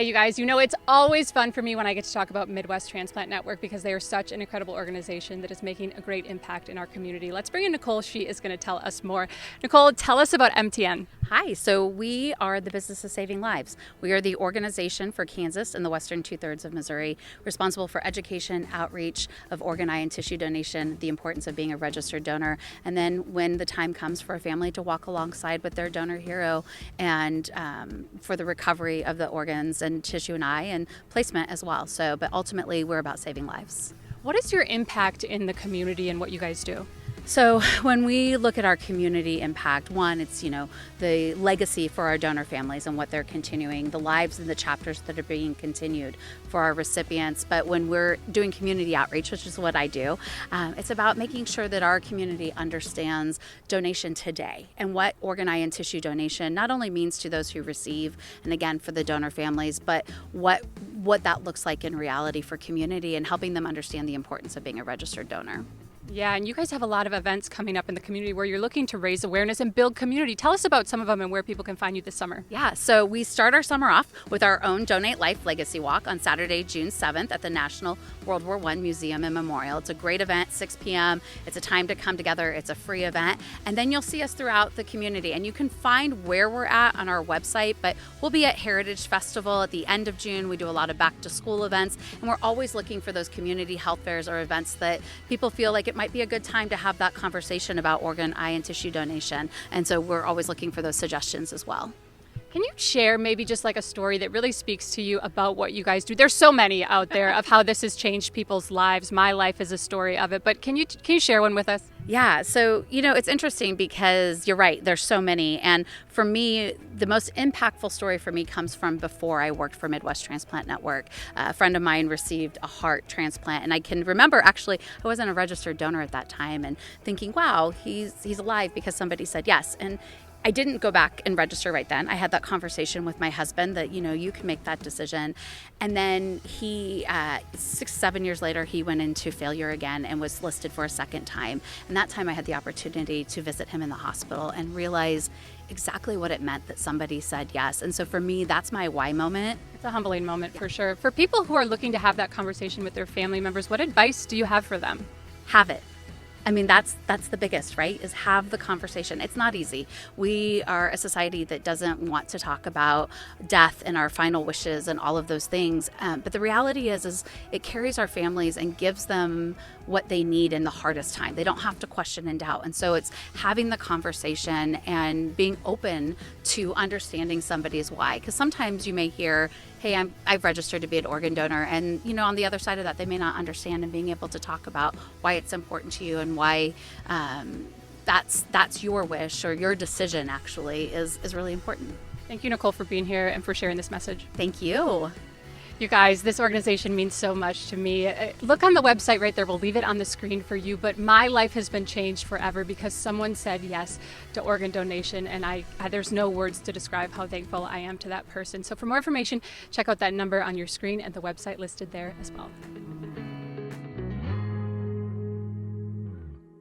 Hey, you guys, it's always fun for me when I get to talk about Midwest Transplant Network because they are such an incredible organization that is making a great impact in our community. Let's bring in Nichole. She is going to tell us more. Nichole, tell us about MTN. Hi, so we are the business of saving lives. We are the organization for Kansas and the western two-thirds of Missouri, responsible for education, outreach of organ, eye, and tissue donation, the importance of being a registered donor, and then when the time comes for a family to walk alongside with their donor hero and for the recovery of the organs and tissue and eye and placement as well. But ultimately, we're about saving lives. What is your impact in the community and what you guys do? So when we look at our community impact, one, it's, the legacy for our donor families and what they're continuing, the lives and the chapters that are being continued for our recipients. But when we're doing community outreach, which is what I do, it's about making sure that our community understands donation today and what organ, eye, and tissue donation not only means to those who receive, and again, for the donor families, but what that looks like in reality for community and helping them understand the importance of being a registered donor. Yeah, and you guys have a lot of events coming up in the community where you're looking to raise awareness and build community. Tell us about some of them and where people can find you this summer. Yeah, so we start our summer off with our own Donate Life Legacy Walk on Saturday, June 7th at the National World War I Museum and Memorial. It's a great event, 6 p.m. It's a time to come together. It's a free event. And then you'll see us throughout the community. And you can find where we're at on our website, but we'll be at Heritage Festival at the end of June. We do a lot of back to school events, and we're always looking for those community health fairs or events that people feel like it might be a good time to have that conversation about organ, eye, and tissue donation. And so we're always looking for those suggestions as well. Can you share maybe just like a story that really speaks to you about what you guys do? There's so many out there of how this has changed people's lives. My life is a story of it, but can you share one with us? Yeah, so, it's interesting because you're right, there's so many. And for me, the most impactful story for me comes from before I worked for Midwest Transplant Network. A friend of mine received a heart transplant, and I can remember actually, I wasn't a registered donor at that time, and thinking, wow, he's alive because somebody said yes. And I didn't go back and register right then. I had that conversation with my husband that, you can make that decision. And then he, 6-7 years later, he went into failure again and was listed for a second time. And that time I had the opportunity to visit him in the hospital and realize exactly what it meant that somebody said yes. And so for me, that's my why moment. It's a humbling moment for sure. For people who are looking to have that conversation with their family members, what advice do you have for them? Have it. I mean, that's the biggest, right? Is have the conversation. It's not easy. We are a society that doesn't want to talk about death and our final wishes and all of those things. But the reality is it carries our families and gives them what they need in the hardest time. They don't have to question and doubt. And so it's having the conversation and being open to understanding somebody's why. Because sometimes you may hear, hey, I've registered to be an organ donor. And, on the other side of that, they may not understand, and being able to talk about why it's important to you and why that's your wish or your decision actually is really important. Thank you, Nichole, for being here and for sharing this message. Thank you. You guys, this organization means so much to me. Look on the website right there. We'll leave it on the screen for you. But my life has been changed forever because someone said yes to organ donation. And there's no words to describe how thankful I am to that person. So for more information, check out that number on your screen and the website listed there as well.